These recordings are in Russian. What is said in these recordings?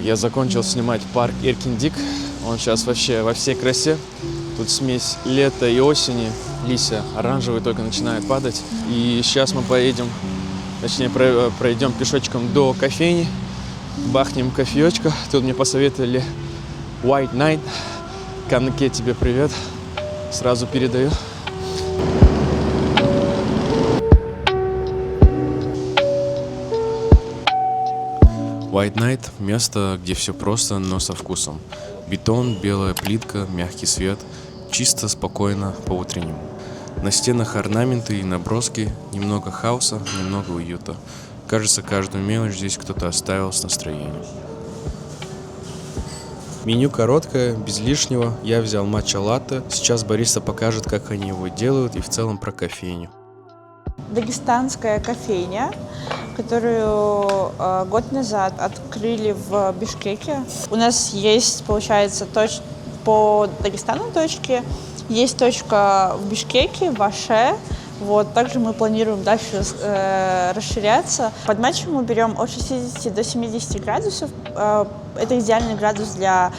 Так, я закончил снимать парк Иркендик. Он сейчас вообще во всей красе. Тут смесь лета и осени. Листья оранжевые только начинают падать. И сейчас мы поедем, точнее пройдем пешочком до кофейни. Бахнем кофеечка. Тут мне посоветовали White Night. Канке, тебе привет. Сразу передаю. White Night – место, где все просто, но со вкусом. Бетон, белая плитка, мягкий свет, чисто, спокойно, по-утреннему. На стенах орнаменты и наброски, немного хаоса, немного уюта. Кажется, каждую мелочь здесь кто-то оставил с настроением. Меню короткое, без лишнего. Я взял матча-латте. Сейчас бариста покажет, как они его делают, и в целом про кофейню. Дагестанская кофейня, которую год назад открыли в Бишкеке. У нас есть, получается, по Дагестану точки. Есть точка в Бишкеке, в Аше. Вот. Также мы планируем дальше расширяться. Под матчем мы берем от 60 до 70 градусов. Это идеальный градус для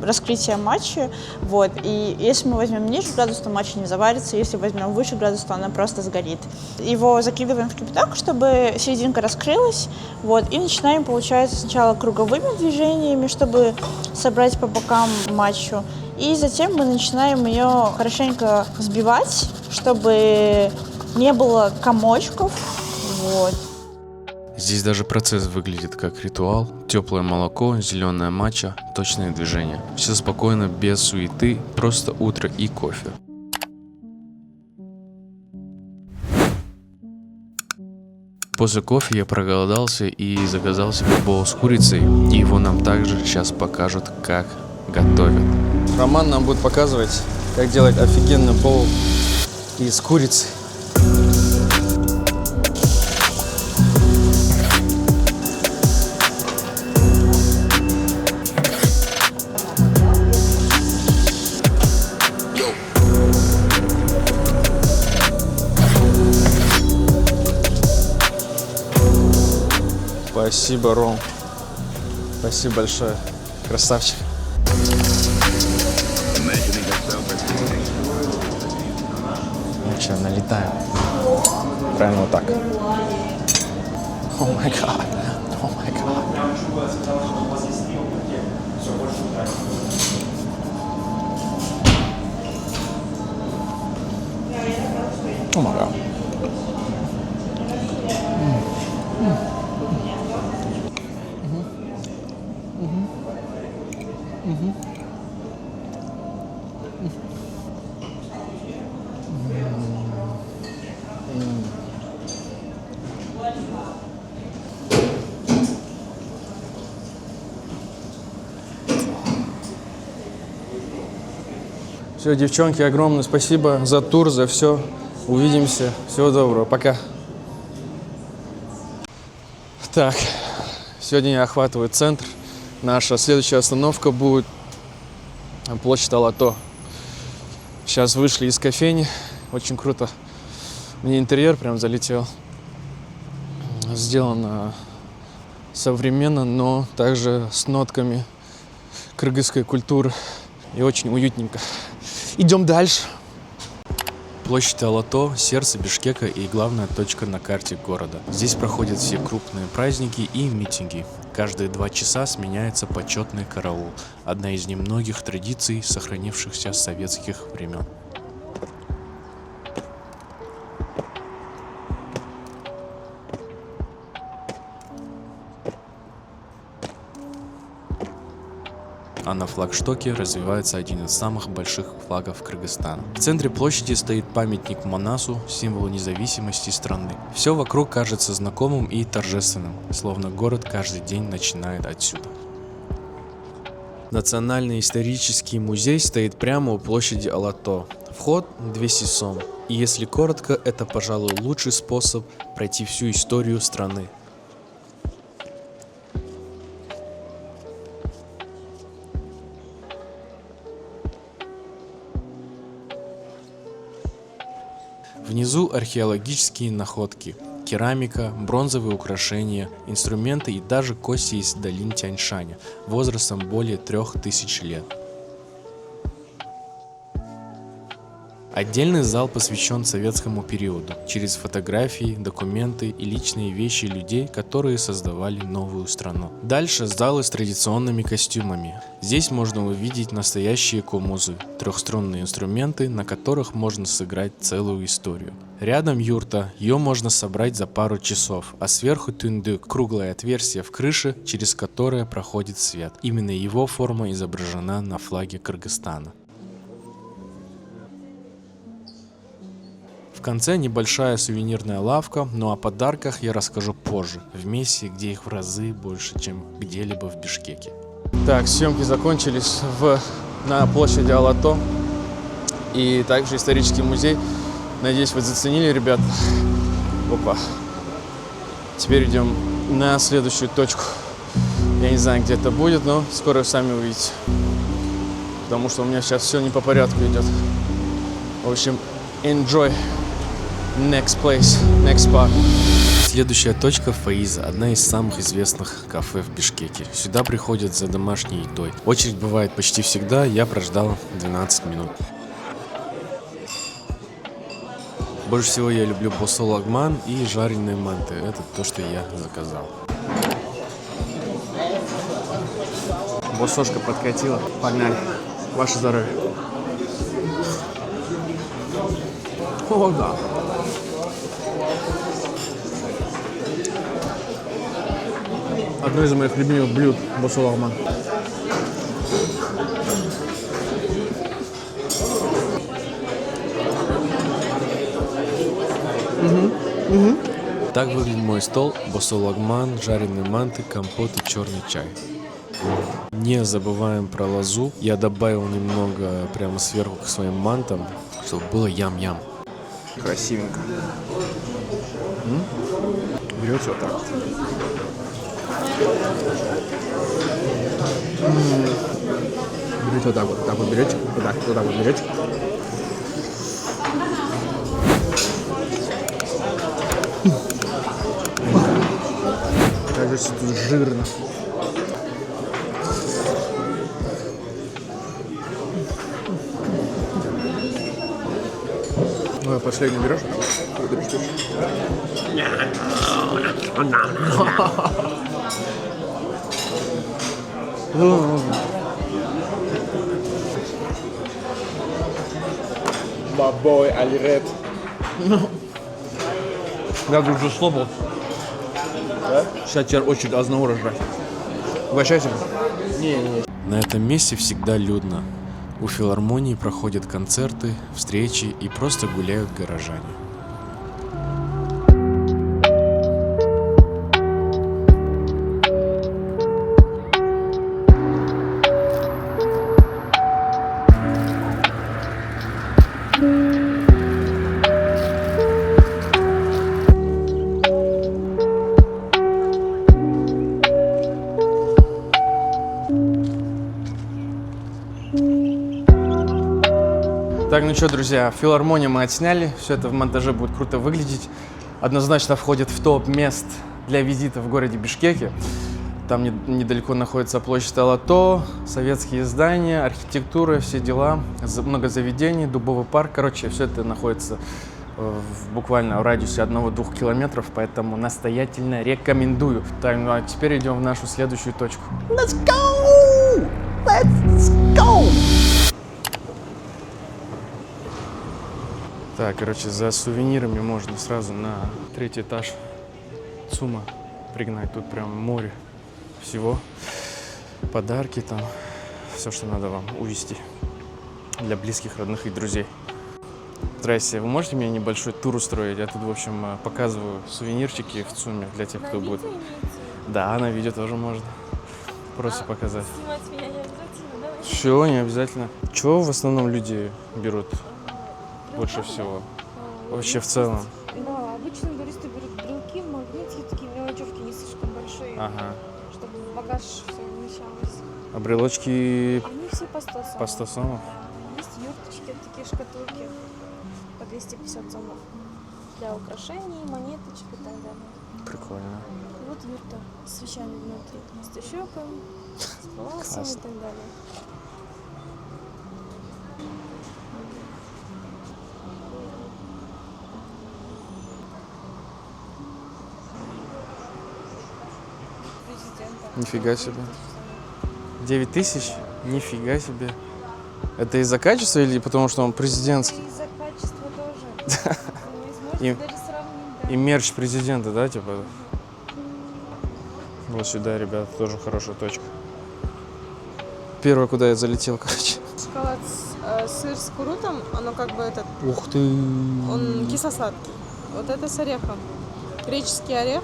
раскрытия матча. Вот. И если мы возьмем ниже градус, то матч не заварится. Если возьмем выше градус, то она просто сгорит. Его закидываем в кипяток, чтобы серединка раскрылась. Вот. И начинаем, получается, сначала круговыми движениями, чтобы собрать по бокам матчу. И затем мы начинаем ее хорошенько взбивать, чтобы не было комочков. Вот. Здесь даже процесс выглядит как ритуал. Теплое молоко, зеленая матча, точные движения. Все спокойно, без суеты, просто утро и кофе. После кофе я проголодался и заказал себе боул с курицей. И его нам также сейчас покажут, как готовят. Роман нам будет показывать, как делать офигенный боул из курицы. Спасибо, Ром. Спасибо большое. Красавчик. Ну что, налетаем. Правильно вот так. О май гад. О май гад. О май гад. Все, девчонки, огромное спасибо за тур, за все. Увидимся. Всего доброго. Пока. Так, сегодня я охватываю центр. Наша следующая остановка будет площадь Алато. Сейчас вышли из кофейни. Очень круто. Мне интерьер прям залетел. Сделано современно, но также с нотками кыргызской культуры. И очень уютненько. Идем дальше. Площадь Алато – сердце Бишкека и главная точка на карте города. Здесь проходят все крупные праздники и митинги. Каждые 2 часа сменяется почетный караул. Одна из немногих традиций, сохранившихся с советских времен. А на флагштоке развивается один из самых больших флагов Кыргызстана. В центре площади стоит памятник Манасу, символу независимости страны. Все вокруг кажется знакомым и торжественным, словно город каждый день начинает отсюда. Национальный исторический музей стоит прямо у площади Алато. Вход 200 сом. И если коротко, это, пожалуй, лучший способ пройти всю историю страны. Внизу археологические находки. керамика, бронзовые украшения, инструменты и даже кости из долин Тяньшаня возрастом более 3000 лет. Отдельный зал посвящен советскому периоду, через фотографии, документы и личные вещи людей, которые создавали новую страну. Дальше залы с традиционными костюмами. Здесь можно увидеть настоящие комузы, трехструнные инструменты, на которых можно сыграть целую историю. Рядом юрта, ее можно собрать за пару часов, а сверху тюндык, круглое отверстие в крыше, через которое проходит свет. Именно его форма изображена на флаге Кыргызстана. В конце небольшая сувенирная лавка, но о подарках я расскажу позже, в месте, где их в разы больше, чем где-либо в Бишкеке. Так, съемки закончились на площади Алато и также исторический музей. Надеюсь, вы заценили, ребят. Опа. Теперь идем на следующую точку. Я не знаю, где это будет, но скоро вы сами увидите. Потому что у меня сейчас все не по порядку идет. В общем, enjoy. Next place, next spot. Следующая точка — Фаиза, одна из самых известных кафе в Бишкеке. Сюда приходят за домашней едой. Очередь бывает почти всегда, я прождал 12 минут. Больше всего я люблю босолагман и жареные манты. Это то, что я заказал. Босошка подкатила. Погнали. Ваше здоровье. О, да. Одно из моих любимых блюд — босолагман. Так выглядит мой стол: босолагман, жареные манты, компот и черный чай. Не забываем про лозу. Я добавил немного прямо сверху к своим мантам, чтобы было ям-ям. Красивенько. Берете вот так вот. Берете вот так вот берете, вот так вот берете. Кажется, тут жирно. Ну, последний берешь? Бабой, Альред. Я тут уже слопал. Да? Сейчас теперь очередь Азнаура жрать. Угощайся. Не. На этом месте всегда людно. У филармонии проходят концерты, встречи и просто гуляют горожане. Так, ну что, друзья, филармонию мы отсняли, все это в монтаже будет круто выглядеть. Однозначно входит в топ мест для визита в городе Бишкеке. Там недалеко находится площадь Алато, советские здания, архитектура, все дела, много заведений, дубовый парк. Короче, все это находится буквально в радиусе 1-2 километров, поэтому настоятельно рекомендую. Так, ну а теперь идем в нашу следующую точку. Let's go! Let's go! Так, короче, за сувенирами можно сразу на 3-й этаж ЦУМа пригнать. Тут прям море всего. Подарки там, все, что надо вам увезти для близких, родных и друзей. Здрасте, вы можете мне небольшой тур устроить? Я тут, в общем, показываю сувенирчики в ЦУМе для тех, кто будет. Да, на видео тоже можно. Просто показать. Снимать меня не обязательно, да? Все, не обязательно. Чего в основном люди берут больше всего? Вообще в целом. Да, обычно туристы берут брелки, магнитики, такие мелочевки не слишком большие, Ага. чтобы в багаж все вмещалось. А брелочки Они все по 100 сомов. по 100 сомов? Да. Есть юрточки, такие шкатулки по 250 сомов. для украшений, монеточек и так далее. Прикольно. И вот юрта с свечами внутри, с тещеком, с паласом Классно. и так далее. Президента. Нифига себе. 9000? Нифига себе. Это из-за качества или потому что он президентский? И из-за качества тоже. Вы И- сможете даже сравнить, да. И мерч президента, да, типа? Вот сюда, ребята, тоже хорошая точка. Первое, куда я залетел, короче. Шоколад, сыр с курутом, оно как бы этот, Ух ты! он кисло-сладкий. Вот это с орехом. Греческий орех,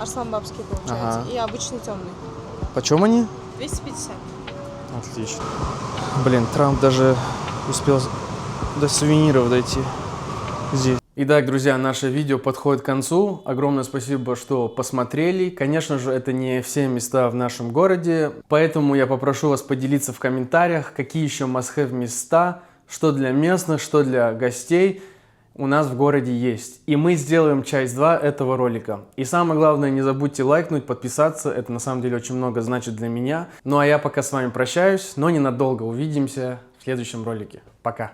арсланбабский получается, Ага. и обычный темный. Почем они? 250. Отлично. Блин, Трамп даже успел до сувениров дойти здесь. Итак, друзья, наше видео подходит к концу. Огромное спасибо, что посмотрели. Конечно же, это не все места в нашем городе, поэтому я попрошу вас поделиться в комментариях, какие еще must-have места, что для местных, что для гостей у нас в городе есть. И мы сделаем часть 2 этого ролика. И самое главное, не забудьте лайкнуть, подписаться. Это на самом деле очень много значит для меня. Ну а я пока с вами прощаюсь, но ненадолго. Увидимся в следующем ролике. Пока!